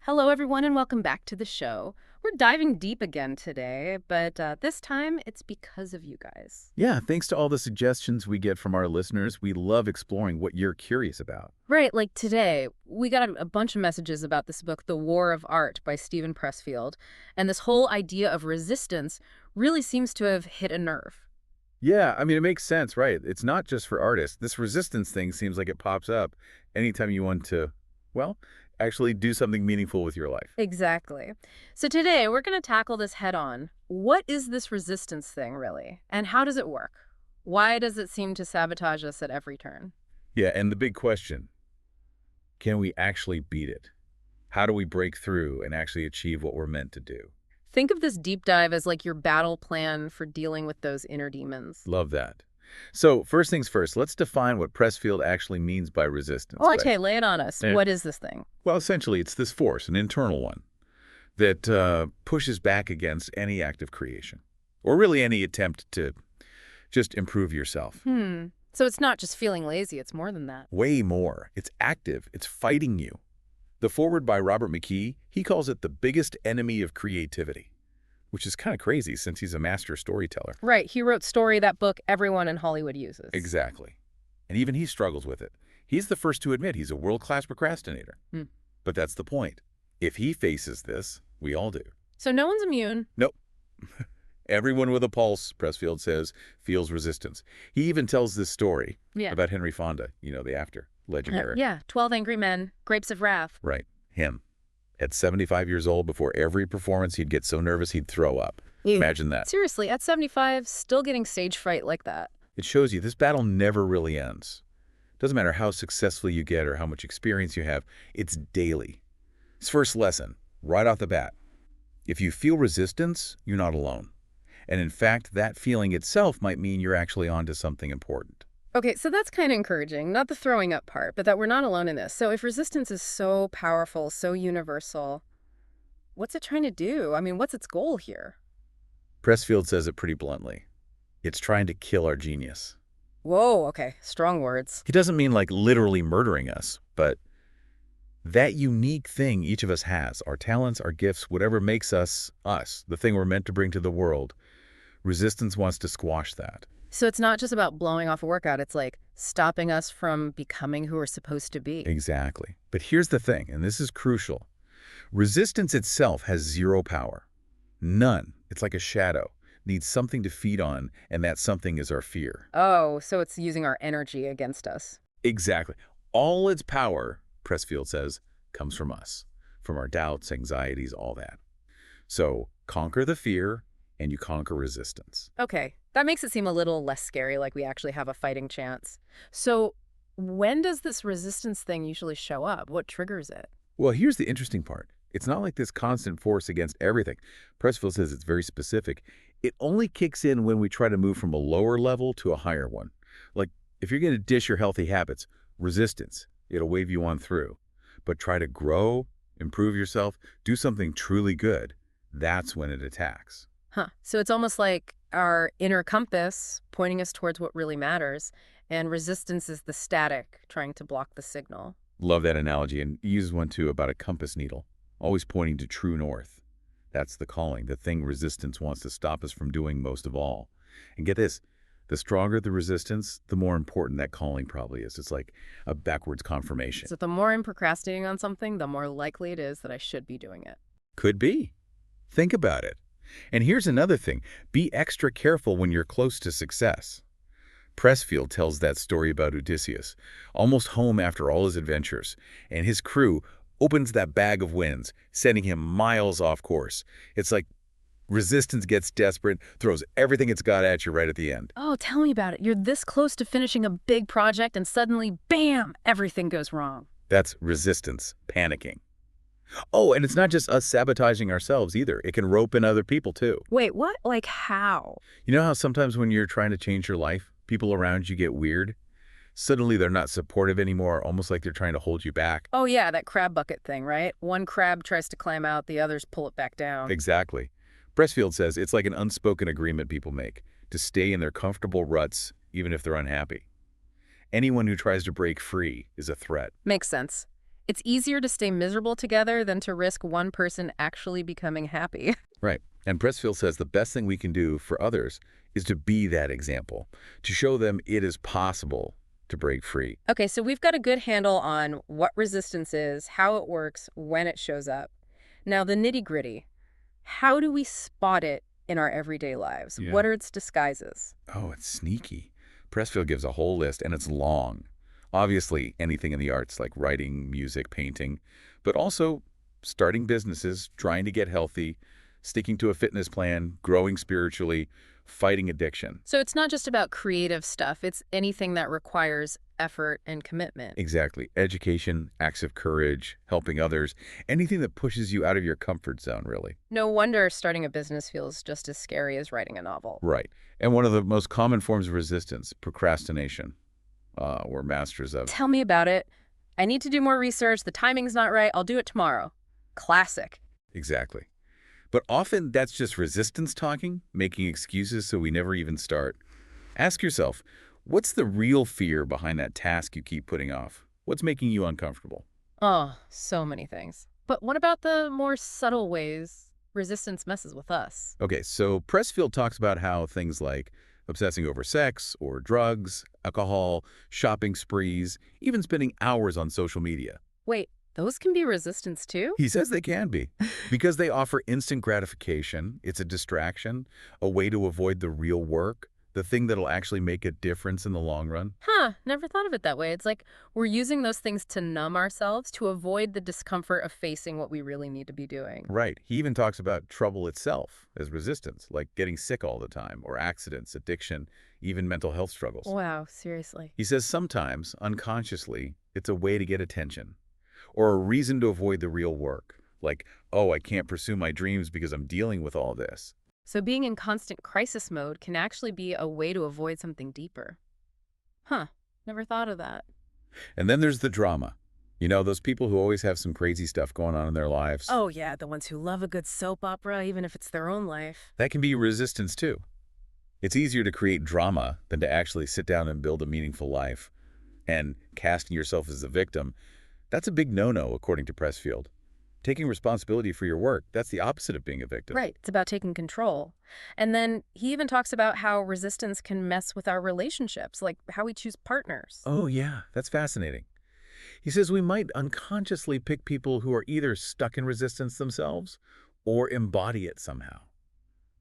Hello, everyone, and welcome back to the show. We're diving deep again today, but this time it's because of you guys. Yeah, thanks to all the suggestions we get from our listeners. We love exploring what you're curious about. Right, like today, we got a bunch of messages about this book, The War of Art by Steven Pressfield, and this whole idea of resistance really seems to have hit a nerve. Yeah, I mean, it makes sense, right? It's not just for artists. This resistance thing seems like it pops up anytime you want to, well, actually do something meaningful with your life. Exactly. So today, we're going to tackle this head on. What is this resistance thing, really? And how does it work? Why does it seem to sabotage us at every turn? Yeah, and the big question, can we actually beat it? How do we break through and actually achieve what we're meant to do? Think of this deep dive as like your battle plan for dealing with those inner demons. Love that. So first things first, let's define what Pressfield actually means by resistance. Oh, okay, lay it on us. Yeah. What is this thing? Well, essentially, it's this force, an internal one, that pushes back against any act of creation, or really any attempt to just improve yourself. So it's not just feeling lazy, it's more than that. Way more. It's active. It's fighting you. The foreword by Robert McKee, he calls it the biggest enemy of creativity, which is kind of crazy since he's a master storyteller. Right, he wrote Story, that book everyone in Hollywood uses. Exactly. And even he struggles with it. He's the first to admit he's a world-class procrastinator. But that's the point. If he faces this, we all do. So no one's immune. Nope. Everyone with a pulse, Pressfield says, feels resistance. He even tells this story about Henry Fonda, the actor, legendary. Yeah, 12 Angry Men, Grapes of Wrath. Right, him. At 75 years old, before every performance, he'd get so nervous he'd throw up. Imagine that. Seriously, at 75, still getting stage fright like that. It shows you this battle never really ends. Doesn't matter how successful you get or how much experience you have, it's daily. His first lesson, right off the bat. If you feel resistance, you're not alone. And in fact, that feeling itself might mean you're actually onto something important. Okay, so that's kind of encouraging, not the throwing up part, but that we're not alone in this. So if resistance is so powerful, so universal, what's it trying to do? I mean, what's its goal here? Pressfield says it pretty bluntly. It's trying to kill our genius. Whoa, okay, strong words. He doesn't mean like literally murdering us, but that unique thing each of us has, our talents, our gifts, whatever makes us, us, the thing we're meant to bring to the world, resistance wants to squash that. So it's not just about blowing off a workout, it's like stopping us from becoming who we're supposed to be. Exactly. But here's the thing, and this is crucial. Resistance itself has zero power. None. It's like a shadow. Needs something to feed on, and that something is our fear. Oh, so it's using our energy against us. Exactly. All its power, Pressfield says, comes from us, from our doubts, anxieties, all that. So conquer the fear, and you conquer resistance. Okay, that makes it seem a little less scary, like we actually have a fighting chance. So when does this resistance thing usually show up? What triggers it? Well, here's the interesting part. It's not like this constant force against everything. Pressfield says it's very specific. It only kicks in when we try to move from a lower level to a higher one. Like, if you're going to dish your healthy habits, resistance, it'll wave you on through. But try to grow, improve yourself, do something truly good, that's when it attacks. So it's almost like our inner compass pointing us towards what really matters, and resistance is the static trying to block the signal. Love that analogy, and he uses one too about a compass needle, always pointing to true north. That's the calling, the thing resistance wants to stop us from doing most of all. And get this, the stronger the resistance, the more important that calling probably is. It's like a backwards confirmation. So the more I'm procrastinating on something, the more likely it is that I should be doing it. Could be. Think about it. And here's another thing. Be extra careful when you're close to success. Pressfield tells that story about Odysseus, almost home after all his adventures, and his crew opens that bag of winds, sending him miles off course. It's like resistance gets desperate, throws everything it's got at you right at the end. Oh, tell me about it. You're this close to finishing a big project and suddenly, bam, everything goes wrong. That's resistance, panicking. Oh, and it's not just us sabotaging ourselves either. It can rope in other people too. Wait, what? Like how? You know how sometimes when you're trying to change your life, people around you get weird? Suddenly they're not supportive anymore, almost like they're trying to hold you back. Oh yeah, that crab bucket thing, right? One crab tries to climb out, the others pull it back down. Exactly. Pressfield says it's like an unspoken agreement people make to stay in their comfortable ruts even if they're unhappy. Anyone who tries to break free is a threat. Makes sense. It's easier to stay miserable together than to risk one person actually becoming happy. Right. And Pressfield says the best thing we can do for others is to be that example, to show them it is possible to break free. Okay, so we've got a good handle on what resistance is, how it works, when it shows up. Now, the nitty-gritty. How do we spot it in our everyday lives? Yeah. What are its disguises? Oh, it's sneaky. Pressfield gives a whole list, and it's long. Obviously, anything in the arts like writing, music, painting, but also starting businesses, trying to get healthy, sticking to a fitness plan, growing spiritually, fighting addiction. So it's not just about creative stuff. It's anything that requires effort and commitment. Exactly. Education, acts of courage, helping others, anything that pushes you out of your comfort zone, really. No wonder starting a business feels just as scary as writing a novel. Right. And one of the most common forms of resistance, procrastination. We're masters of. Tell me about it. I need to do more research. The timing's not right. I'll do it tomorrow. Classic. Exactly. But often that's just resistance talking, making excuses so we never even start. Ask yourself, what's the real fear behind that task you keep putting off? What's making you uncomfortable? Oh, so many things. But what about the more subtle ways resistance messes with us? Okay, so Pressfield talks about how things like obsessing over sex or drugs, alcohol, shopping sprees, even spending hours on social media. Wait, those can be resistance too? He says they can be, because they offer instant gratification. It's a distraction, a way to avoid the real work, the thing that'll actually make a difference in the long run. Huh, never thought of it that way. It's like we're using those things to numb ourselves, to avoid the discomfort of facing what we really need to be doing. Right. He even talks about trouble itself as resistance, like getting sick all the time, or accidents, addiction, even mental health struggles. Wow, seriously. He says sometimes, unconsciously, it's a way to get attention, or a reason to avoid the real work. Like, oh, I can't pursue my dreams because I'm dealing with all this. So being in constant crisis mode can actually be a way to avoid something deeper. Huh, never thought of that. And then there's the drama. You know, those people who always have some crazy stuff going on in their lives. Oh yeah, the ones who love a good soap opera, even if it's their own life. That can be resistance too. It's easier to create drama than to actually sit down and build a meaningful life. And casting yourself as the victim, that's a big no-no, according to Pressfield. Taking responsibility for your work, that's the opposite of being a victim. Right, it's about taking control. And then he even talks about how resistance can mess with our relationships, like how we choose partners. Oh, yeah, that's fascinating. He says we might unconsciously pick people who are either stuck in resistance themselves or embody it somehow.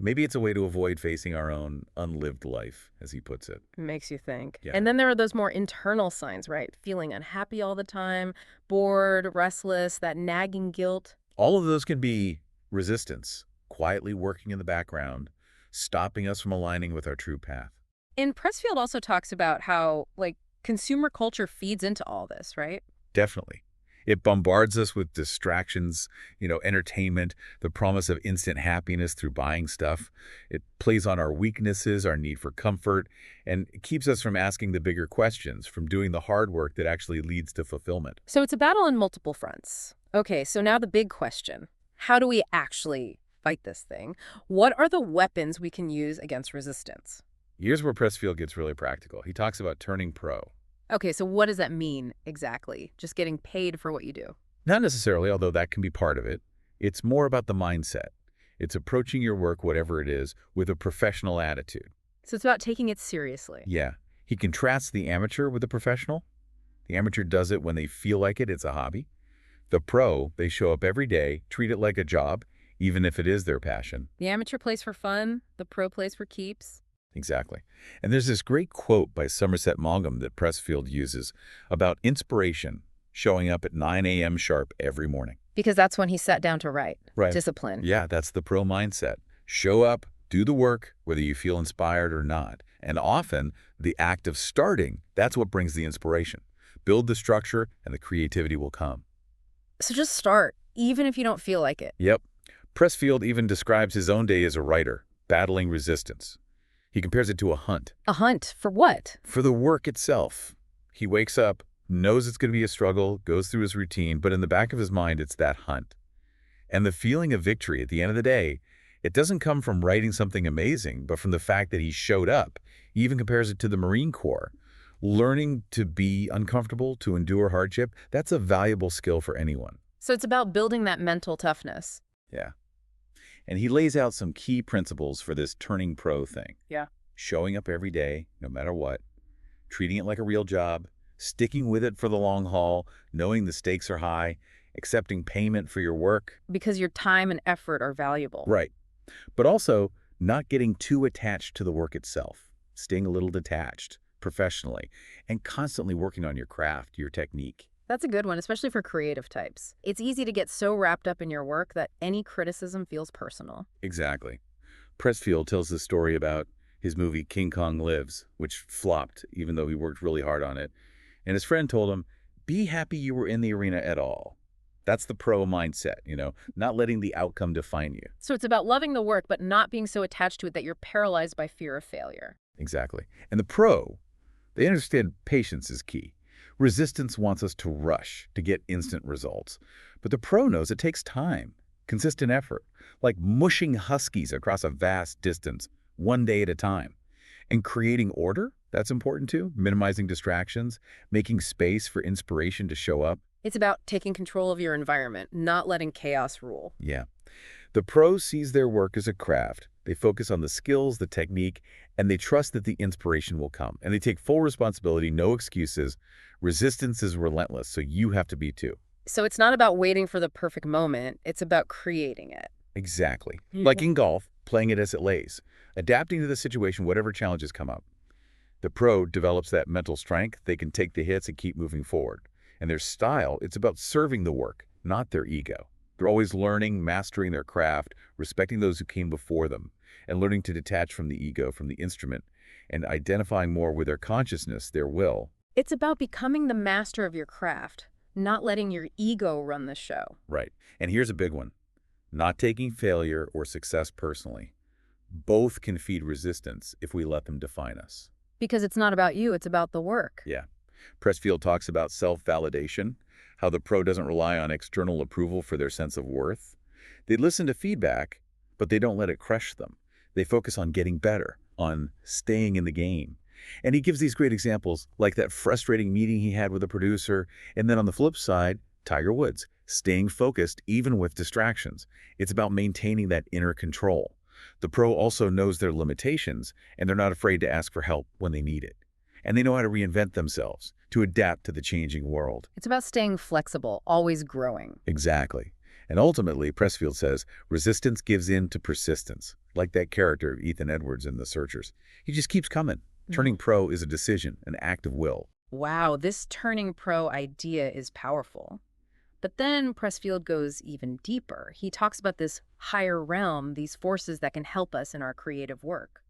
Maybe it's a way to avoid facing our own unlived life, as he puts it. Makes you think. Yeah. And then there are those more internal signs, right? Feeling unhappy all the time, bored, restless, that nagging guilt. All of those can be resistance, quietly working in the background, stopping us from aligning with our true path. And Pressfield also talks about how, like, consumer culture feeds into all this, right? Definitely. It bombards us with distractions, entertainment, the promise of instant happiness through buying stuff. It plays on our weaknesses, our need for comfort, and it keeps us from asking the bigger questions, from doing the hard work that actually leads to fulfillment. So it's a battle on multiple fronts. Okay, so now the big question. How do we actually fight this thing? What are the weapons we can use against resistance? Here's where Pressfield gets really practical. He talks about turning pro. Okay, so what does that mean exactly? Just getting paid for what you do? Not necessarily, although that can be part of it. It's more about the mindset. It's approaching your work, whatever it is, with a professional attitude. So it's about taking it seriously. Yeah. He contrasts the amateur with the professional. The amateur does it when they feel like it's a hobby. The pro, they show up every day, treat it like a job, even if it is their passion. The amateur plays for fun, the pro plays for keeps. Exactly. And there's this great quote by Somerset Maugham that Pressfield uses about inspiration showing up at 9 a.m. sharp every morning. Because that's when he sat down to write. Right. Discipline. Yeah, that's the pro mindset. Show up, do the work, whether you feel inspired or not. And often, the act of starting, that's what brings the inspiration. Build the structure, and the creativity will come. So just start, even if you don't feel like it. Yep. Pressfield even describes his own day as a writer, battling resistance. He compares it to a hunt. A hunt? For what? For the work itself. He wakes up, knows it's going to be a struggle, goes through his routine, but in the back of his mind, it's that hunt. And the feeling of victory at the end of the day, it doesn't come from writing something amazing, but from the fact that he showed up. He even compares it to the Marine Corps, Learning to be uncomfortable, to endure hardship, that's a valuable skill for anyone. So it's about building that mental toughness. Yeah. And he lays out some key principles for this turning pro thing. Yeah. Showing up every day, no matter what, treating it like a real job, sticking with it for the long haul, knowing the stakes are high, accepting payment for your work. Because your time and effort are valuable. Right. But also not getting too attached to the work itself, staying a little detached professionally, and constantly working on your craft, your technique. That's a good one, especially for creative types. It's easy to get so wrapped up in your work that any criticism feels personal. Exactly. Pressfield tells the story about his movie King Kong Lives, which flopped even though he worked really hard on it. And his friend told him, be happy you were in the arena at all. That's the pro mindset, not letting the outcome define you. So it's about loving the work, but not being so attached to it that you're paralyzed by fear of failure. Exactly. And the pro, they understand patience is key. Resistance wants us to rush, to get instant results. But the pro knows it takes time, consistent effort, like mushing huskies across a vast distance, one day at a time. And creating order, that's important too, minimizing distractions, making space for inspiration to show up. It's about taking control of your environment, not letting chaos rule. Yeah. The pro sees their work as a craft. They focus on the skills, the technique, and they trust that the inspiration will come. And they take full responsibility, no excuses. Resistance is relentless, so you have to be too. So it's not about waiting for the perfect moment. It's about creating it. Exactly. Like in golf, playing it as it lays, adapting to the situation, whatever challenges come up. The pro develops that mental strength. They can take the hits and keep moving forward. And their style, it's about serving the work, not their ego. They're always learning, mastering their craft, respecting those who came before them, and learning to detach from the ego, from the instrument, and identifying more with their consciousness, their will. It's about becoming the master of your craft, not letting your ego run the show. Right. And here's a big one. Not taking failure or success personally. Both can feed resistance if we let them define us. Because it's not about you, it's about the work. Yeah. Pressfield talks about self-validation, how the pro doesn't rely on external approval for their sense of worth. They listen to feedback, but they don't let it crush them. They focus on getting better, on staying in the game. And he gives these great examples, like that frustrating meeting he had with a producer, and then on the flip side, Tiger Woods, staying focused even with distractions. It's about maintaining that inner control. The pro also knows their limitations, and they're not afraid to ask for help when they need it. And they know how to reinvent themselves, to adapt to the changing world. It's about staying flexible, always growing. Exactly. And ultimately, Pressfield says, resistance gives in to persistence, like that character, Ethan Edwards in The Searchers. He just keeps coming. Turning pro is a decision, an act of will. Wow, this turning pro idea is powerful. But then Pressfield goes even deeper. He talks about this higher realm, these forces that can help us in our creative work.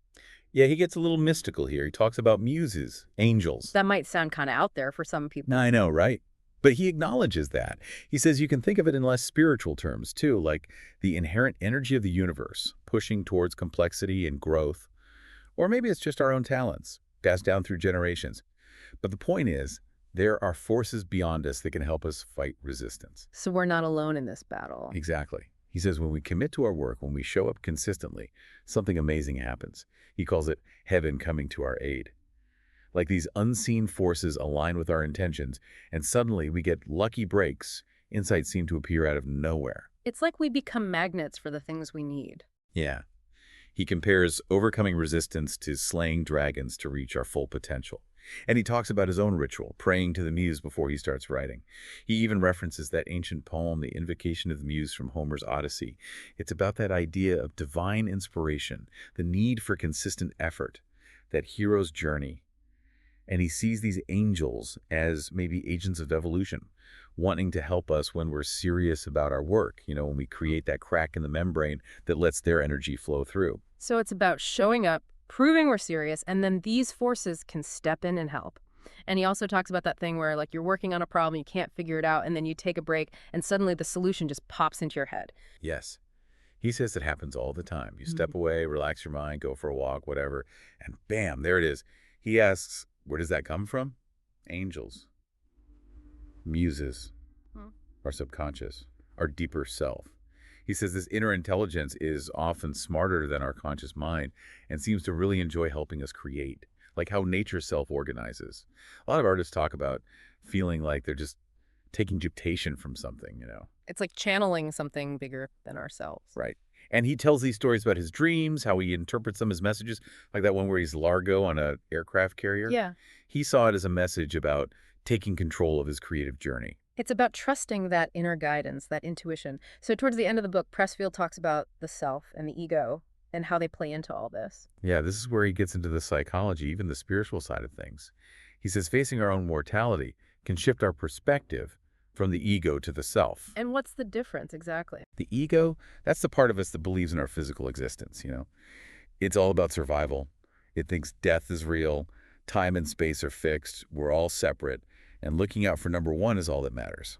Yeah, he gets a little mystical here. He talks about muses, angels. That might sound kind of out there for some people. I know, right? But he acknowledges that. He says you can think of it in less spiritual terms, too, like the inherent energy of the universe, pushing towards complexity and growth. Or maybe it's just our own talents, passed down through generations. But the point is, there are forces beyond us that can help us fight resistance. So we're not alone in this battle. Exactly. He says when we commit to our work, when we show up consistently, something amazing happens. He calls it heaven coming to our aid. Like these unseen forces align with our intentions, and suddenly we get lucky breaks. Insights seem to appear out of nowhere. It's like we become magnets for the things we need. Yeah. He compares overcoming resistance to slaying dragons to reach our full potential. And he talks about his own ritual, praying to the muse before he starts writing. He even references that ancient poem, The Invocation of the Muse from Homer's Odyssey. It's about that idea of divine inspiration, the need for consistent effort, that hero's journey. And he sees these angels as maybe agents of evolution, wanting to help us when we're serious about our work, when we create that crack in the membrane that lets their energy flow through. So it's about showing up, proving we're serious, and then these forces can step in and help. And he also talks about that thing where like you're working on a problem, you can't figure it out, and then you take a break, and suddenly the solution just pops into your head. Yes. He says it happens all the time. You step away, relax your mind, go for a walk, whatever, and bam, there it is. He asks, where does that come from? Angels. Muses. Our subconscious. Our deeper self. He says this inner intelligence is often smarter than our conscious mind and seems to really enjoy helping us create. like how nature self-organizes. A lot of artists talk about feeling like they're just taking dictation from something. It's like channeling something bigger than ourselves. Right. And he tells these stories about his dreams, how he interprets them as messages, like that one where he's Largo on a aircraft carrier. Yeah. He saw it as a message about taking control of his creative journey. It's about trusting that inner guidance, that intuition. So towards the end of the book, Pressfield talks about the self and the ego and how they play into all this. Yeah, this is where he gets into the psychology, even the spiritual side of things. He says facing our own mortality can shift our perspective from the ego to the self. And what's the difference exactly? The ego, that's the part of us that believes in our physical existence. It's all about survival. It thinks death is real, time and space are fixed, we're all separate, and looking out for number one is all that matters.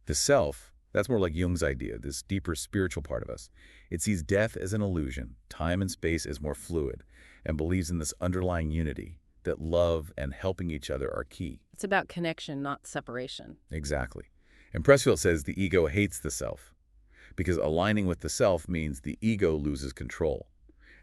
The self, that's more like Jung's idea, this deeper spiritual part of us. It sees death as an illusion, time and space as more fluid, and believes in this underlying unity, that love and helping each other are key. It's about connection, not separation. Exactly. And Pressfield says the ego hates the self, because aligning with the self means the ego loses control.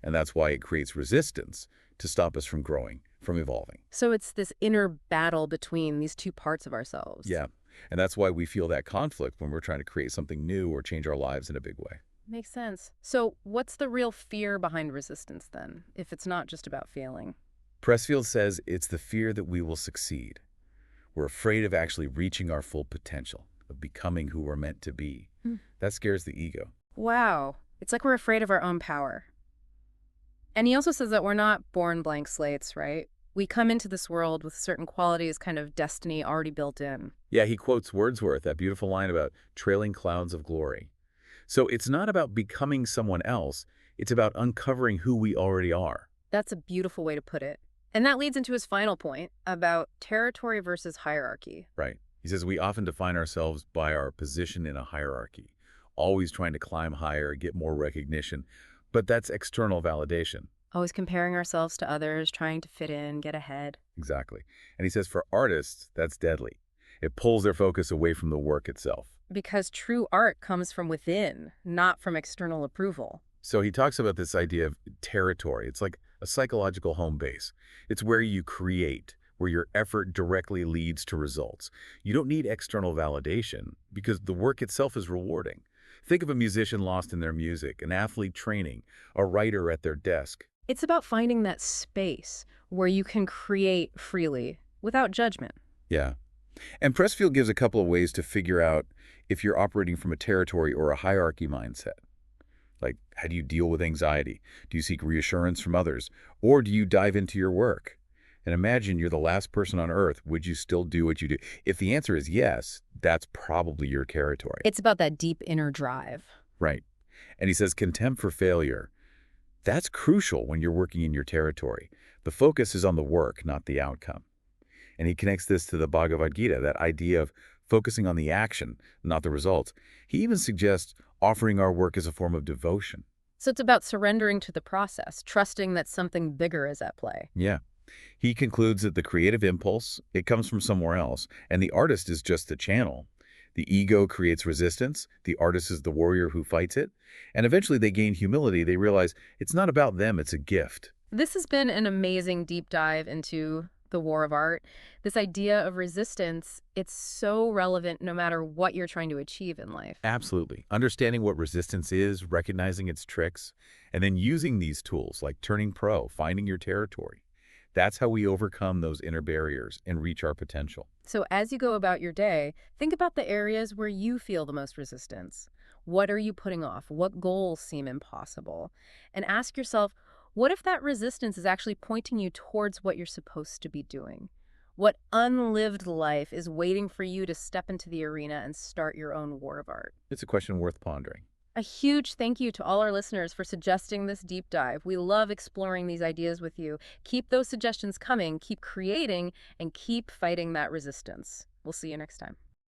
And that's why it creates resistance to stop us from growing, from evolving. So it's this inner battle between these two parts of ourselves. Yeah. And that's why we feel that conflict when we're trying to create something new or change our lives in a big way. Makes sense. So what's the real fear behind resistance then, if it's not just about failing? Pressfield says it's the fear that we will succeed. We're afraid of actually reaching our full potential, of becoming who we're meant to be. That scares the ego. Wow. It's like we're afraid of our own power. And he also says that we're not born blank slates, right? We come into this world with certain qualities, kind of destiny already built in. Yeah, he quotes Wordsworth, that beautiful line about trailing clouds of glory. So it's not about becoming someone else. It's about uncovering who we already are. That's a beautiful way to put it. And that leads into his final point about territory versus hierarchy. Right. He says we often define ourselves by our position in a hierarchy, always trying to climb higher, get more recognition. But that's external validation. Always comparing ourselves to others, trying to fit in, get ahead. Exactly. And he says for artists, that's deadly. It pulls their focus away from the work itself. Because true art comes from within, not from external approval. So he talks about this idea of territory. It's like a psychological home base. It's where you create, where your effort directly leads to results. You don't need external validation because the work itself is rewarding. Think of a musician lost in their music, an athlete training, a writer at their desk. It's about finding that space where you can create freely, without judgment. Yeah. And Pressfield gives a couple of ways to figure out if you're operating from a territory or a hierarchy mindset. Like, how do you deal with anxiety? Do you seek reassurance from others? Or do you dive into your work? And imagine you're the last person on earth. Would you still do what you do? If the answer is yes, that's probably your territory. It's about that deep inner drive. Right. And he says contempt for failure. That's crucial when you're working in your territory. The focus is on the work, not the outcome. And he connects this to the Bhagavad Gita, that idea of focusing on the action, not the results. He even suggests offering our work as a form of devotion. So it's about surrendering to the process, trusting that something bigger is at play. Yeah. He concludes that the creative impulse, it comes from somewhere else, and the artist is just the channel. The ego creates resistance, the artist is the warrior who fights it, and eventually they gain humility. They realize it's not about them, it's a gift. This has been an amazing deep dive into the war of art. This idea of resistance, it's so relevant no matter what you're trying to achieve in life. Absolutely. Understanding what resistance is, recognizing its tricks, and then using these tools like turning pro, finding your territory. That's how we overcome those inner barriers and reach our potential. So as you go about your day, think about the areas where you feel the most resistance. What are you putting off? What goals seem impossible? And ask yourself, what if that resistance is actually pointing you towards what you're supposed to be doing? What unlived life is waiting for you to step into the arena and start your own war of art? It's a question worth pondering. A huge thank you to all our listeners for suggesting this deep dive. We love exploring these ideas with you. Keep those suggestions coming, keep creating, and keep fighting that resistance. We'll see you next time.